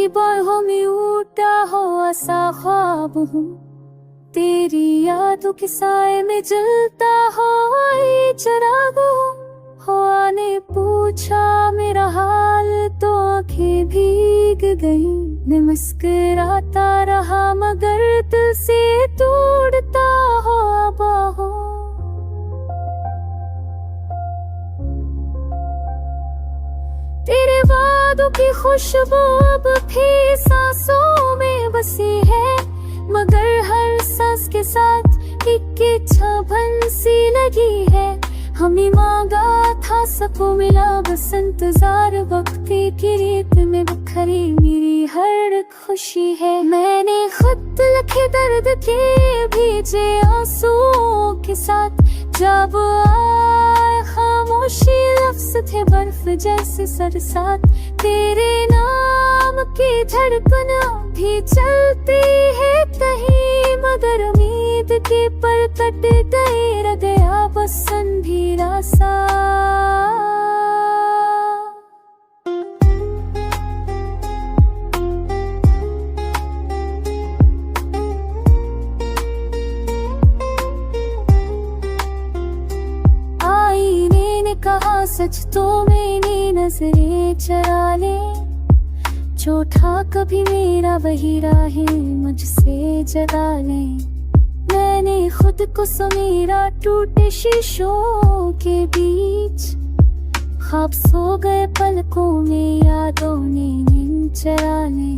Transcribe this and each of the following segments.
की बाहों में उठा हो ऐसा ख्वाब हूँ, तेरी यादों के साए में जलता हो ये चिरागो। हवा ने पूछा मेरा हाल तो आंखें भीग गई, मैं मुस्कुराता रहा मगर दिल से तोड़ता हो बाहों। तेरे वादों की खुशबू अब भी सांसों में बसी है, मगर हर सांस के साथ एक इच्छा सी लगी है। हमें मांगा था सबको मिला बस इंतजार, वक्त की रेत में बिखरी मेरी हर खुशी है। मैंने खत लिखे दर्द के भेजे आंसुओं के साथ, जब आए खामोशी लफ्ज थे बर्फ जैसे सरसात। तेरे नाम की धड़कन भी चलती है कहीं, मगर उम्मीद के पर कट गए रह गया बस अंधेरा सा। आईने ने कहा सच तो मैंने नजरें चरा ले, जो था कभी मेरा वही राहें मुझसे जगा ले। मैंने खुद को समेरा टूटे शीशों के बीच, ख्वाब सो गए पलकों में यादों ने नींद चरा ले।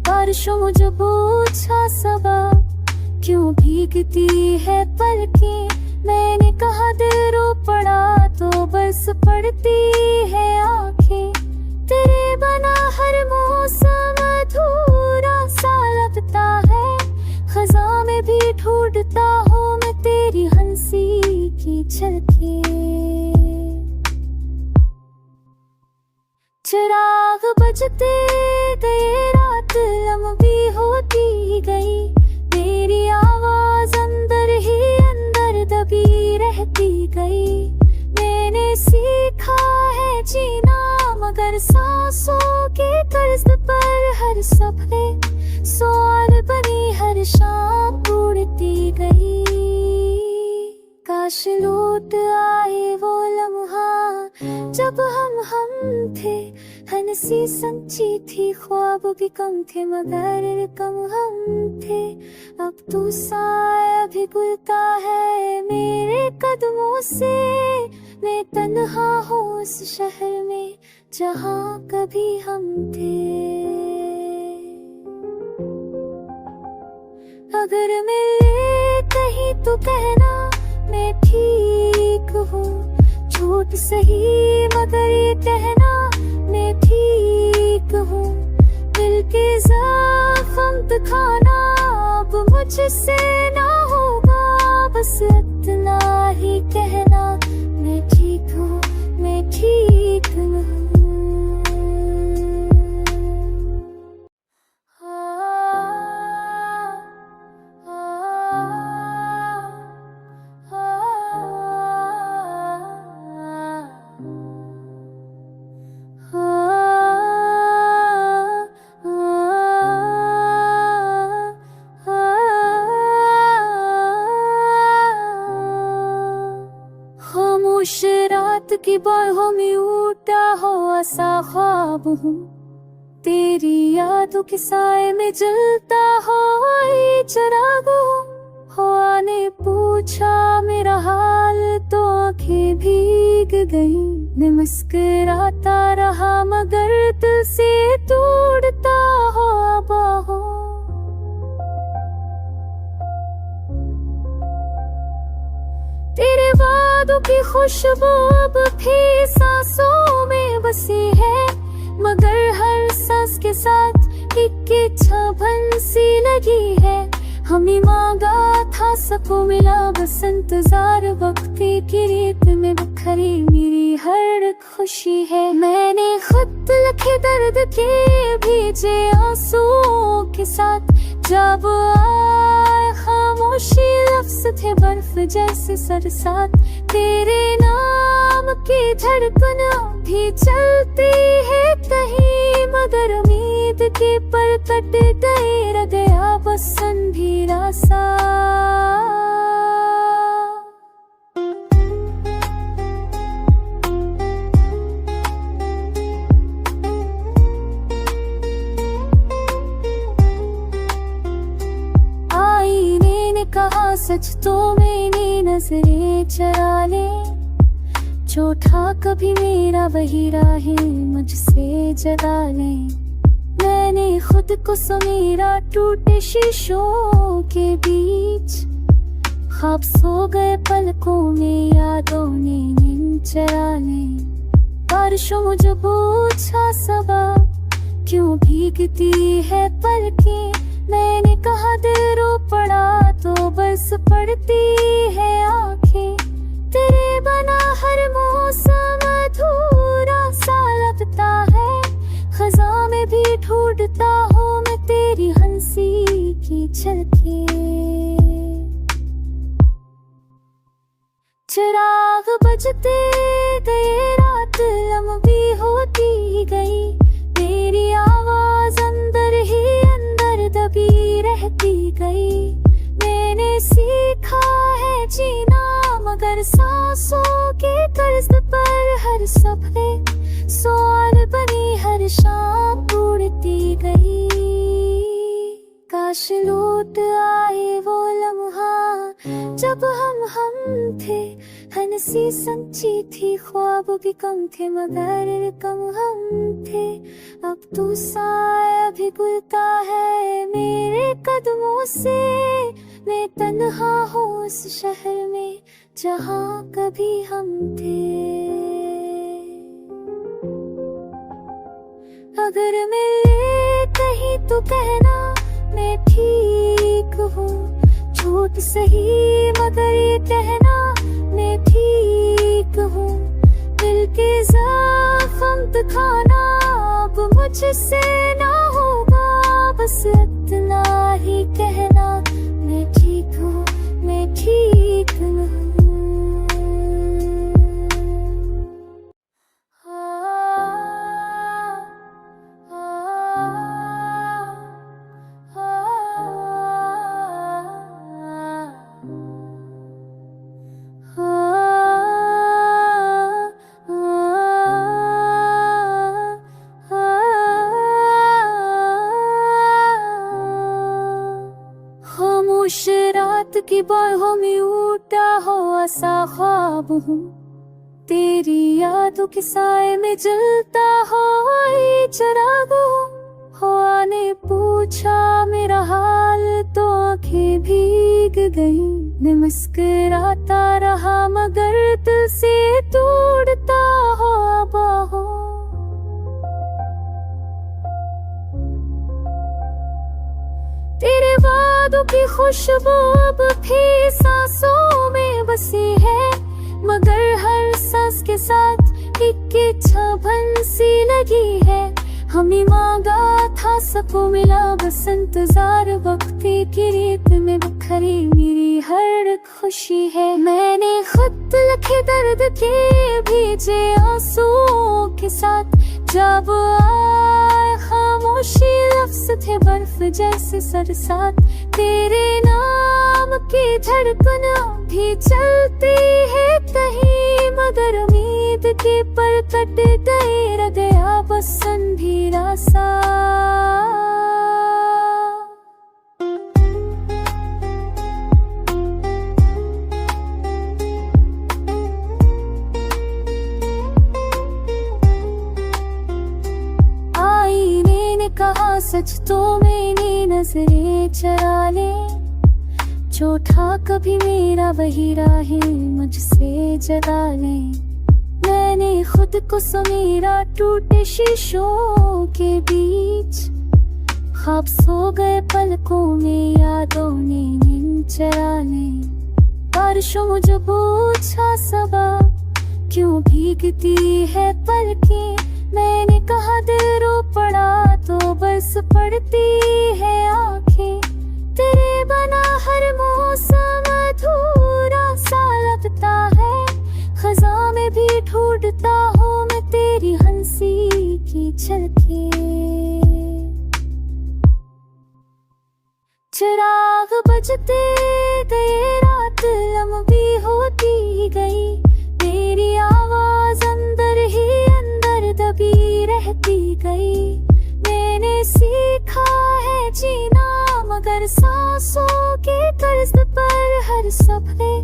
बारिशों मुझे पूछा सबब क्यों भीगती है पलकें, मैंने कहा दिल रो पड़ा तो बरस पड़ती है आंखें। तेरे बना हर मौसम अधूरा सा लगता है, खज़ां में भी ढूंढता हूँ मैं तेरी हंसी की झलकें। चिराग बजते गए रात लंबी होती गई, मेरी आवाज अंदर ही अंदर दबी रहती गई। मैंने सीखा है जीना मगर सांसों के कर्ज पर, हर सपने सवाल बनी हर शाम उड़ती गई। काश लौट आए वो लम्हा जब हम थे, हंसी सच्ची थी ख्वाब भी कम थे मगर कम हम थे। अब तो साया भी गुलता है मेरे कदमों से, मैं तन्हा हूँ उस शहर में जहाँ कभी हम थे। अगर मिले कहीं तो कहना मैं ठीक हूँ, झूठ सही मगर ये कहना मैं ठीक हूँ। दिल के ज़ख्म दिखाना अब मुझसे ना होगा, बस इतना ही कहना मैं ठीक हूँ, मैं ठीक हूँ। खामोश रात की बाहों में उठा हो ऐसा ख्वाब हूँ, तेरी यादों के साए में जलता हो ये चिरागो। हवा ने पूछा मेरा हाल तो आंखें भीग गई, मैं मुस्कुराता रहा मगर दिल से तोड़ता हो बाहों। तेरे वादों की खुशबू अब भी सांसों में बसी है, मगर हर सांस के साथ एक इच्छा सी लगी है। हमें मांगा था सबको मिला बस इंतजार, वक्त की रेत में बिखरी मेरी हर खुशी है। मैंने खत लिखे दर्द के भेजे आंसुओं के साथ, जब आए खामोशी लफ्ज थे बर्फ जैसे सरसात। तेरे नाम की धड़कन भी चलती है कहीं, मगर उम्मीद उम्मीद के पर कट गए, रह गया बस अंधेरा सा। आईने ने कहा सच तो मेरी नजरें चरा ले, झूठा कभी मेरा वही राहें मुझसे जगा ले। मैंने खुद को समेरा टूटे शीशों के बीच, ख्वाब सो गए पलकों में, यादों ने नींद चरा ले। बारिशों मुझे पूछा सबब क्यों भीगती है पलकें, मैंने कहा दिल रो पड़ा तो बस पड़ती है आंखें। तेरे बना हर मौसम अधूरा सा लगता है, खज़ां में भी ढूंढता हूँ मैं तेरी हंसी की झलकें। चिराग बजते गए, रात लंबी होती गई, मेरी आवाज अंदर ही अंदर दबी रहती गई। मैंने सीखा है जीना मगर सांसों के कर्ज पर, हर सपने सवाल बनी हर शाम ढूंढती गई। काश लौट आए वो लम्हा जब हम थे, हंसी सच्ची थी, ख्वाब भी कम थे मगर कम हम थे। अब तू साया भी गुलता है मेरे कदमों से, मैं तन्हा हूँ उस शहर में जहाँ कभी हम थे। अगर मिले कहीं तो कहना मैं ठीक हूँ, झूठ सही मगर ये कहना मैं ठीक हूँ। दिल के जख्म दिखाना अब मुझसे ना होगा, बस इतना ही कहना मैं ठीक हूँ, मैं ठीक हूँ। खामोश रात की बाहों में उठा हो ऐसा ख्वाब हूँ, तेरी यादों के साए में जलता हो ये चिराग हो। आने पूछा मेरा हाल तो आंखें भीग गई, मैं मुस्कुराता रहा मगर दिल से तोड़ता हो बाहों। तेरे वादों की खुशबू अब भी सांसों में बसी है, मगर हर सांस के साथ एक इच्छा सी लगी है। हमें मांगा था सबको मिला बस इंतजार, वक्ती की रेत में बिखरी मेरी हर खुशी है। मैंने खुद लिखे दर्द के भेजे आंसुओं के साथ, जब आए खामोशी लफ्ज़ थे बर्फ जैसे सरसात। तेरे नाम की धड़कन भी चलती है कहीं, मगर उम्मीद के पर कट गए, रह गया बस अंधेरा सा। आईने ने कहा सच तो मेरी नजरें चरा ले, झूठा कभी मेरा वही राहें मुझसे जगा ले। मैंने खुद को समेरा टूटे शीशों के बीच, ख्वाब सो गए पलकों में, यादों ने नींद चरा ले। बारिशों मुझे पूछा सबब क्यों भीगती है पलकें, मैंने कहा दिल रो पड़ा तो बस पड़ती है आंखें। तेरे बना हर मौसम अधूरा सा लगता है, खज़ां में भी ढूंढता हूँ मैं तेरी हंसी की झलकें। सपने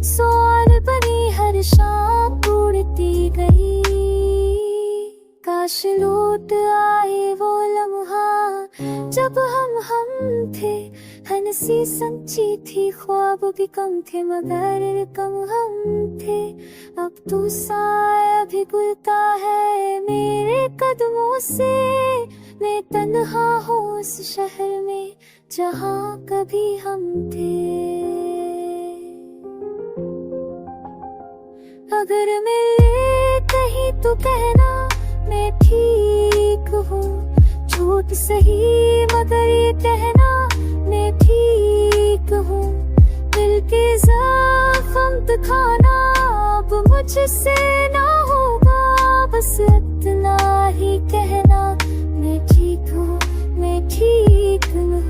सवाल बनी हर शाम उड़ती गई। काश लौट आए वो लम्हा जब हम थे, हंसी सच्ची थी, ख्वाब भी कम थे मगर कम हम थे। अब तू साया भी गुलता है मेरे कदमों से, मैं तन्हा हूँ उस शहर में जहाँ कभी हम थे। अगर मिले कहीं तो कहना मैं ठीक हूँ, झूठ सही मगर ये कहना मैं ठीक हूँ। दिल के जख्म दिखाना अब मुझसे ना होगा, बस इतना ही कहना मैं ठीक हूँ, मैं ठीक हूँ।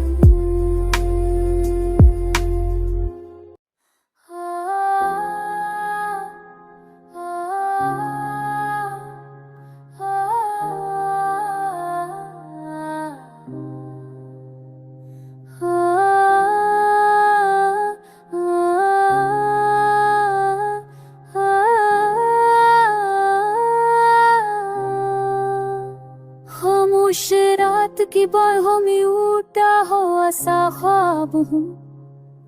खामोश रात की बाहों में उठा हो ऐसा ख्वाब हूँ,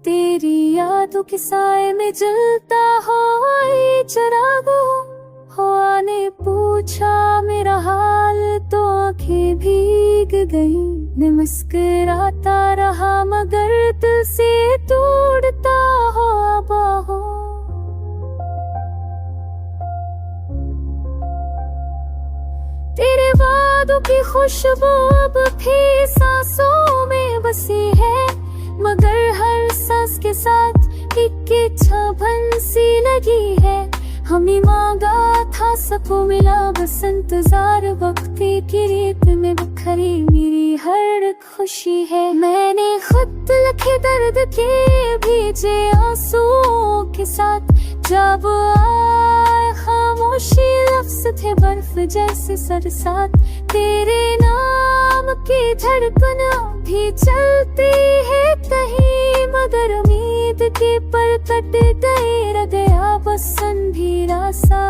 तेरी यादों के साए में जलता हो ये चिराग हो। आने पूछा मेरा हाल तो आंखें भीग गई, मैं मुस्कुराता रहा मगर दिल से टूटता हो बाहों। तेरे वादों की खुशबू अब भी सांसों में बसी है, मगर हर सांस के साथ एक इच्छा सी लगी है। हमें मांगा था सबको मिला बस इंतजार, वक्त की रेत में बिखरी मेरी हर खुशी है। मैंने खुद लिखे दर्द के भेजे आंसुओं के साथ, जब आए खामोशी लफ्ज थे बर्फ जैसे सरसात। तेरे नाम की धड़कन भी चलती है कहीं, मगर उम्मीद के पर कट गए, रह गया बस अंधेरा सा।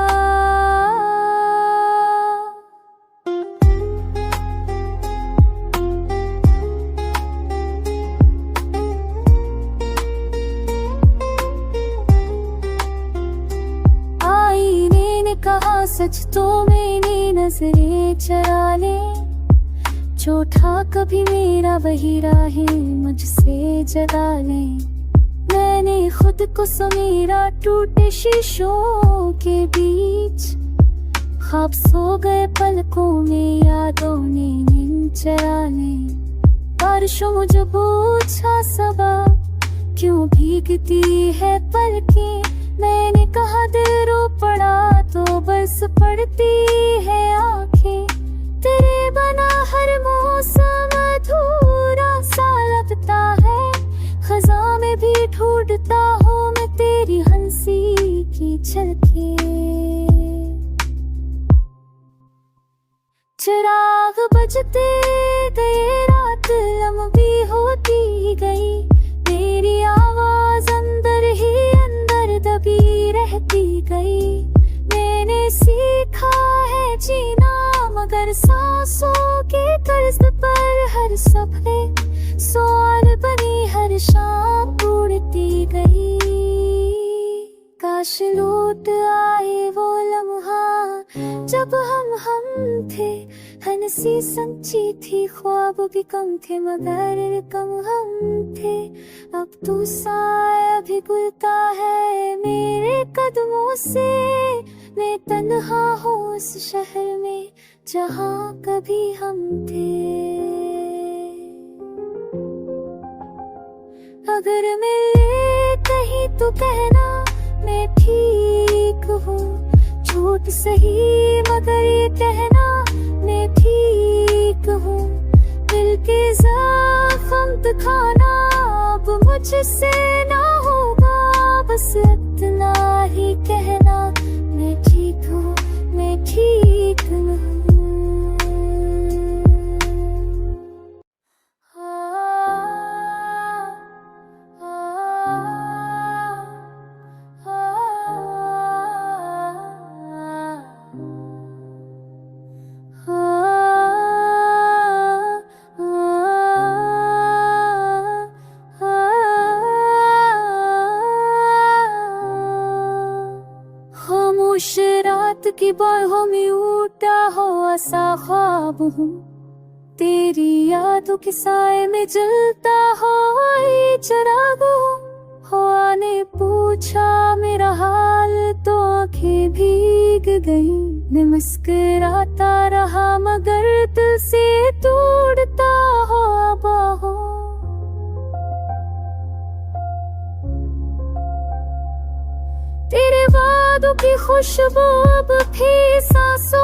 आईने ने कहा सच तो मेरी नजरें चरा ले, झूठा कभी मेरा वही राहें मुझसे जगा ले। मैंने खुद को समेरा टूटे शीशों के बीच, ख्वाब सो गए पलकों में यादों ने नींद चरा ले। बारिशों मुझे पूछा सबब क्यों भीगती है पलकें, मैंने कहा दिल रो पड़ा तो बस पड़ती है आंखें। तेरे बना हर मौसम अधूरा सा लगता है, खज़ां में भी ढूंढता हूँ मैं तेरी हंसी की झलकें। चिराग बजते गए रात लंबी होती गई, मेरी आवाज अंदर ही अंदर दबी रहती गई। मैंने सीखा है जीना मगर सांसों के कर्ज पर, हर सपने सवाल बनी हर शाम उड़ती गई। काश लौट आए वो लम्हा जब हम थे, हंसी सच्ची थी, ख्वाब भी कम थे मगर कम हम थे। अब तू साया भी गुलता है मेरे कदमों से, मैं तन्हा हूँ उस शहर में जहाँ कभी हम थे। अगर मिले कहीं तो कहना मैं ठीक हूँ, झूठ सही मगर ये कहना मैं ठीक हूँ। दिल के जख्म दिखाना अब मुझसे ना होगा, बस इतना ही कहना मैं ठीक हूँ, मैं ठीक हूँ। आ, आ, आ, उस रात की बाहों में उठा हो ऐसा ख्वाब हूँ, तेरी यादों के साए में जलता हो ये चिराग हो। आने पूछा मेरा हाल तो आंखें भीग गई, मैं मुस्कुराता रहा मगर दिल से तोड़ता हो बाहों। तेरे वादों की खुशबू अब भी सांसों